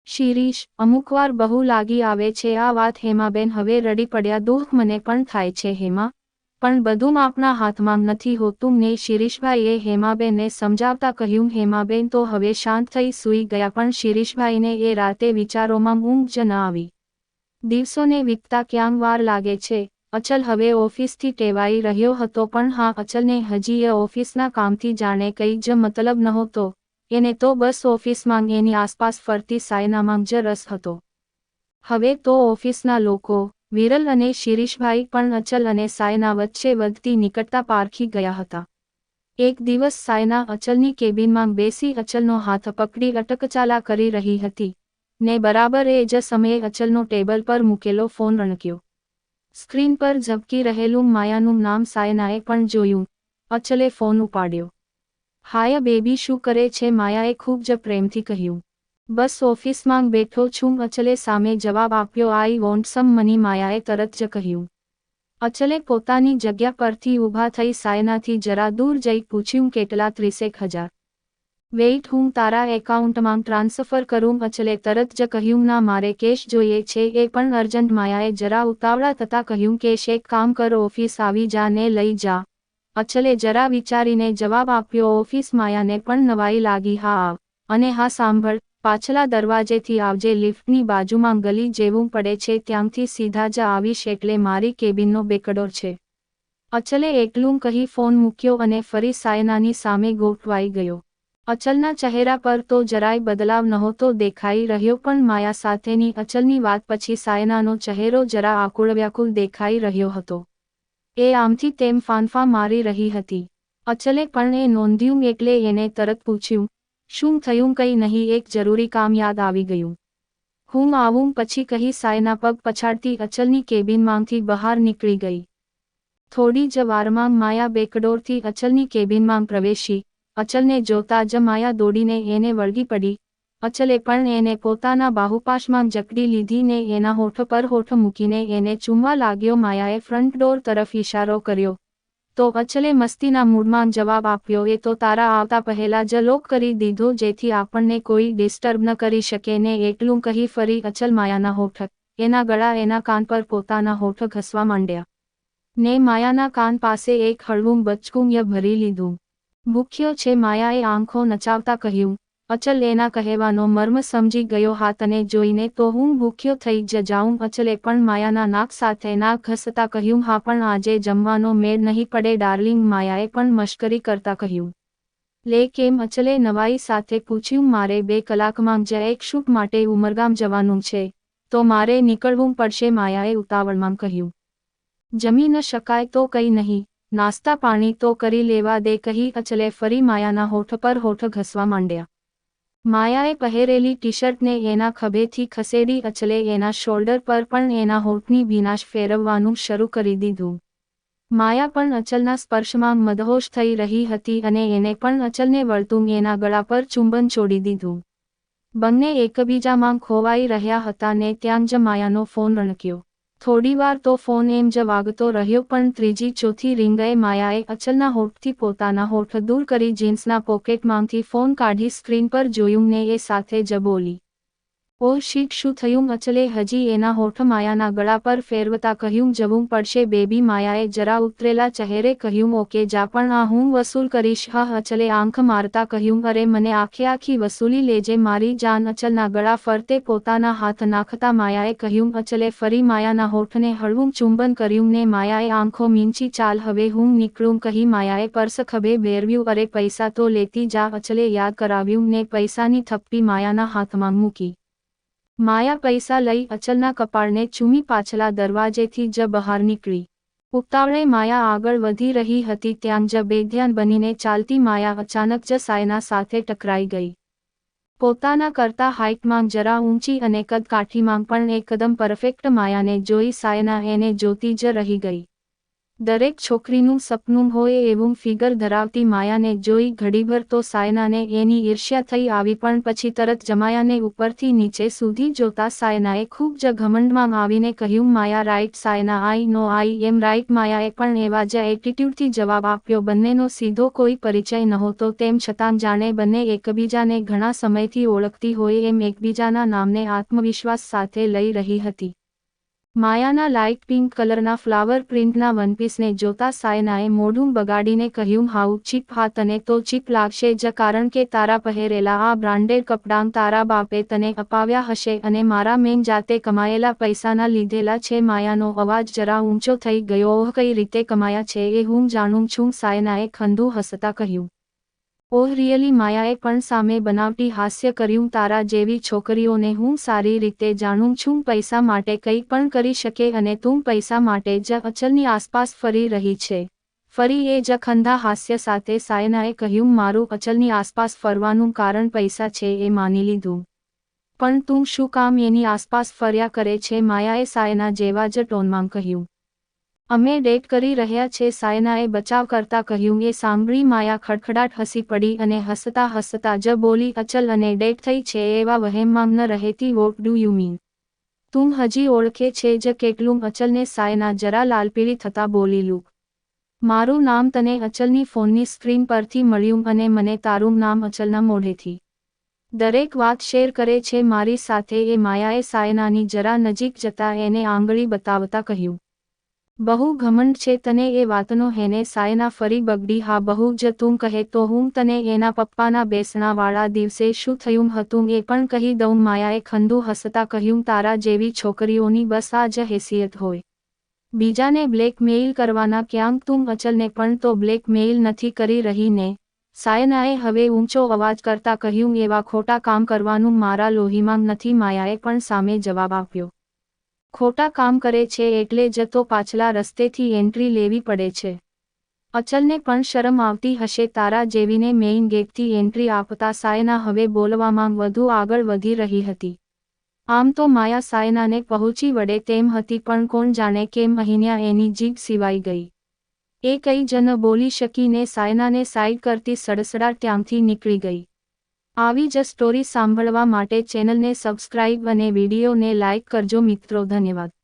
શિરીષ, અમુકવાર બહુ લાગી આવે છે આ વાત. હેમાબેન હવે રડી પડ્યા. દુઃખ મને પણ થાય છે હેમા, પણ બધું આપણા હાથમાં નથી હોતું ને. શિરીષભાઈએ હેમાબેનને સમજાવતા કહ્યું. હેમાબેન તો હવે શાંત થઈ સૂઈ ગયા, પણ શિરીષભાઈને એ રાતે વિચારોમાં ઊંઘ જ ન આવી. દિવસોને વીતતા ક્યાં વાર લાગે છે. અચલ હવે ઓફિસથી ટેવાઈ રહ્યો હતો, પણ હા, અચલને હજી એ ઓફિસના કામથી જાણે કંઈ જ મતલબ નહોતો. એને તો બસ ઓફિસમાં એની આસપાસ ફરતી સાયનામાં જ રસ હતો. હવે તો ઓફિસના લોકો, વિરલ અને શિરીષભાઈ પણ અચલ અને સાયના વચ્ચે વધતી નિકટતા પારખી ગયા હતા. એક દિવસ સાયના અચલની કેબિનમાં બેસી અચલનો હાથ પકડી અટકચાલા કરી રહી હતી ને બરાબર એ જ સમયે અચલનો ટેબલ પર મૂકેલો ફોન રણક્યો. સ્ક્રીન પર ઝબકી રહેલું માયાનું નામ સાયનાએ પણ જોયું. અચલે ફોન ઉપાડ્યો. હાય બેબી, શું કરે છે? માયાએ ખૂબ જ પ્રેમથી કહ્યું. બસ ઓફિસમાં બેઠો છું, અચલે સામે જવાબ આપ્યો. આઈ વોન્ટ સમ મની, માયાએ તરત જ કહ્યું. અચલે પોતાની જગ્યા પરથી ઊભા થઈ સાયનાથી જરા દૂર જઈ પૂછ્યું, કેટલા? 30,000. વેઇટ, હું તારા એકાઉન્ટમાં ટ્રાન્સફર કરું? અચલે તરત જ કહ્યું, ના, મારે કેશ જોઈએ છે, એ પણ અર્જન્ટ. માયાએ જરા ઉતાવળા થતાં કહ્યું, કેશ? એક કામ કર, ઓફિસ આવી જા ને લઈ જા. અચલે જરા વિચારીને જવાબ આપ્યો. ઓફિસ? માયાને પણ નવાઈ લાગી. હા આવ, અને હા સાંભળ, પાછલા દરવાજેથી આવજે. લિફ્ટની બાજુમાં ગલી જેવું પડે છે, ત્યાંથી સીધા જ આવીશ, એટલે મારી કેબિનનો બેકડોર છે. અચલે એટલું કહી ફોન મૂક્યો અને ફરી સાયનાની સામે ગોઠવાઈ ગયો. અચલના ચહેરા પર તો જરાય બદલાવ નહોતો દેખાઈ રહ્યો, પણ માયા સાથેની અચલની વાત પછી સાયનાનો ચહેરો જરા આકુળ વ્યાકુળ દેખાઈ રહ્યો હતો. એ આમથી તેમ ફાંફા મારી રહી હતી. અચલે પણ એ નોંધ્યું, એટલે એને તરત પૂછ્યું, શું થયું? કંઈ નહીં, એક જરૂરી કામ યાદ આવી ગયું. હું આવું પછી કહી સાયના પગ પછાડતી અચલની કેબિનમાંથી બહાર નીકળી ગઈ. થોડી જ વારમાં માયા બેકડોરથી અચલની કેબિનમાં પ્રવેશી. અચલને જોતા જ માયા દોડીને એને વળગી પડી. અચલે પણ એને પોતાના બાહુપાશમાં જકડી લીધી ને એના હોઠ પર હોઠ મૂકીને એને ચૂમવા લાગ્યો. માયાએ ફ્રન્ટ ડોર તરફ ઇશારો કર્યો તો અચલે મસ્તીના મૂડમાં જવાબ આપ્યો, એ તો તારા આવતા પહેલા જ લોક કરી દીધો, જેથી આપણને કોઈ ડિસ્ટર્બ ન કરી શકે ને. એટલું કહી ફરી અચલ માયાના હોઠ, એના ગળા, એના કાન પર પોતાના હોઠ ઘસવા માંડ્યા ને માયાના કાન પાસે એક હળવું બચકું ભરી લીધું. ભૂખ્યો છે? માયાએ આંખો નચાવતા કહ્યું. અચલ એના કહેવાનો મર્મ સમજી ગયો. હા, તને જોઈને તો હું ભૂખ્યો થઈ જ જાઉં. અચલે પણ માયાના નાક સાથે નાક ઘસતા કહ્યું, હા, પણ આજે જમવાનો મેળ નહીં પડે ડાર્લિંગ. માયાએ પણ મશ્કરી કરતા કહ્યું. લે, કેમ? અચલે નવાઈ સાથે પૂછ્યું. મારે 2 કલાકમાં જ એક શૂટ માટે ઉમરગામ જવાનું છે, તો મારે નીકળવું પડશે, માયાએ ઉતાવળમાં કહ્યું. જમી ન શકાય તો કંઈ નહીં, નાસ્તા પાણી તો કરી લેવા દે, કહી અચલે ફરી માયાના હોઠ પર હોઠ ઘસવા માંડ્યા. માયાએ પહેરેલી ટી-શર્ટને એના ખભેથી ખસેડી. અચલે એના શોલ્ડર પર પણ એના હોઠની ભીનાશ ફેરવવાનું શરૂ કરી દીધું. માયા પણ અચલના સ્પર્શમાં મદહોશ થઈ રહી હતી અને એને પણ અચલને વળતું એના ગળા પર ચુંબન છોડી દીધું. બંને એકબીજામાં ખોવાઈ રહ્યા હતા ને ત્યાં જ માયાનો ફોન રણક્યો. થોડીવાર તો ફોન એમ જ વાગતો રહ્યો, પણ ત્રીજી ચોથી રીંગએ માયાએ અચલના હોઠથી પોતાના હોઠ દૂર કરી જીન્સના પોકેટમાંથી ફોન કાઢી સ્ક્રીન પર જોયું ને એ સાથે જ બોલી, ઓહ શીટ, શું થયું? અચલે હજી એના હોઠ માયાના ગળા પર ફેરવતા કહ્યું, જવું પડશે બેબી. માયાએ જરા ઉતરેલા ચહેરે કહ્યું, ઓકે જા, પણ આ હું વસૂલ કરીશ. હા, અચલે આંખ મારતા કહ્યું, અરે મને આખી વસૂલી લેજે મારી જાન. અચલના ગળા ફરતે પોતાના હાથ નાખતા માયાએ કહ્યું. અચલે ફરી માયાના હોઠને હળવું ચુંબન કર્યું ને માયાએ આંખો મીંચી. ચાલ હવે હું નીકળું, કહી માયાએ પર્સ ખભે ભેરવ્યું. અરે પૈસા તો લેતી જા, અચલે યાદ કરાવ્યું ને પૈસાની થપ્પી માયાના હાથમાં મૂકી. માયા પૈસા લઈ અચલના કપાળને ચૂમી પાછલા દરવાજેથી જ બહાર નીકળી. ઉતાવળે માયા આગળ વધી રહી હતી ત્યાં જ બેધ્યાન બનીને ચાલતી માયા અચાનક જ સાયના સાથે ટકરાઈ ગઈ. પોતાના કરતા હાઇટમાં જરા ઊંચી અને કદકાઠીમાં પણ એકદમ પરફેક્ટ માયાને જોઈ સાયના એને જોતી જ રહી ગઈ. દરેક છોકરીનું સપનું હોય એવું ફિગર ધરાવતી માયાને જોઈ ઘડીભર તો સાયનાને એની ઈર્ષ્યા થઈ આવી, પણ પછી તરત જમાયાને ઉપરથી નીચે સુધી જોતા સાયનાએ ખૂબ જ ઘમંડમાં આવીને કહ્યું, માયા રાઈટ સાયના, આઈ નો આઈ એમ રાઈટ. માયાએ પણ એવા જ એટીટ્યુડથી જવાબ આપ્યો. બંનેનો સીધો કોઈ પરિચય નહોતો, તેમ છતાં જાણે બંને એકબીજાને ઘણા સમયથી ઓળખતી હોય એમ એકબીજાના નામને આત્મવિશ્વાસ સાથે લઈ રહી હતી. માયાના લાઇટ પિંક કલરના ફ્લાવર પ્રિન્ટના વનપીસને જોતા સાયનાએ મોઢું બગાડીને કહ્યું, હાઉ ચીપ. હા, તને તો ચીપ લાગશે જ, કારણ કે તારા પહેરેલા આ બ્રાન્ડેડ કપડાં તારા બાપે તને અપાવ્યા હશે અને મારા મેં જાતે કમાયેલા પૈસાના લીધેલા છે. માયાનો અવાજ જરા ઊંચો થઈ ગયો. ઓહ, કઈ રીતે કમાયા છે એ હું જાણું છું, સાયનાએ ખંધું હસતા કહ્યું. ઓહ રિયલી? માયાએ પણ સામે બનાવટી હાસ્ય કર્યું. તારા જેવી છોકરીઓને હું સારી રીતે જાણું છું, પૈસા માટે કંઈ પણ કરી શકે અને તું પૈસા માટે જ અચલની આસપાસ ફરી રહી છે. ફરી એ જ ખંધા હાસ્ય સાથે સાયનાએ કહ્યું, મારું અચલની આસપાસ ફરવાનું કારણ પૈસા છે એ માની લીધું, પણ તું શું કામ એની આસપાસ ફર્યા કરે છે? માયાએ સાયના જેવા જ ટોનમાં કહ્યું. અમે ડેટ કરી રહ્યા છે, સાયનાએ બચાવ કરતા કહ્યું. એ સાંભળી માયા ખડખડાટ હસી પડી અને હસતા હસતા જ બોલી, અચલ અને ડેટ થઈ છે એવા વહેમમાં ન રહેતી. What do you mean? તું હજી ઓળખે છે જ કેટલું અચલને? સાયના જરા લાલપીળી થતા બોલી, લુક, મારું નામ તને અચલની ફોનની સ્ક્રીન પરથી મળ્યું અને મને તારું નામ અચલના મોઢેથી દરેક વાત શેર કરે છે મારી સાથે એ. માયાએ સાયનાની જરા નજીક જતા એને આંગળી બતાવતા કહ્યું. બહુ ઘમંડ છે તને એ વાતનો હેને? સાયના ફરી બગડી. હા, બહુ જ. તું કહે તો હું તને એના પપ્પાના બેસણાવાળા દિવસે શું થયું હતું એ પણ કહી દઉં. માયાએ ખંધું હસતા કહ્યું, તારા જેવી છોકરીઓની બસ આ જ હેસિયત હોય, બીજાને બ્લેકમેઇલ કરવાના. ક્યાંક તું અચલને પણ તો બ્લેકમેઇલ નથી કરી રહી ને? સાયનાએ હવે ઊંચો અવાજ કરતા કહ્યું, એવા ખોટા કામ કરવાનું મારા લોહીમાં નથી. માયાએ પણ સામે જવાબ આપ્યો. ખોટા કામ કરે છે એટલે જ તો પાછલા રસ્તેથી એન્ટ્રી લેવી પડે છે. અચલને પણ શરમ આવતી હશે તારા જેવીને મેઇન ગેટથી એન્ટ્રી આપતા. સાયના હવે બોલવામાં વધુ આગળ વધી રહી હતી. આમ તો માયા સાયનાને પહોંચી વળે તેમ હતી, પણ કોણ જાણે કેમ અહીંયા એની જીભ સિવાઈ ગઈ. એ કંઈ જ ન બોલી શકીને સાયનાને સાઈડ કરતી સડસડાટ ત્યાંથી નીકળી ગઈ. આવી જ સ્ટોરી સાંભળવા માટે ચેનલને સબસ્ક્રાઇબ અને વિડીયોને લાઇક કરજો મિત્રો. ધન્યવાદ.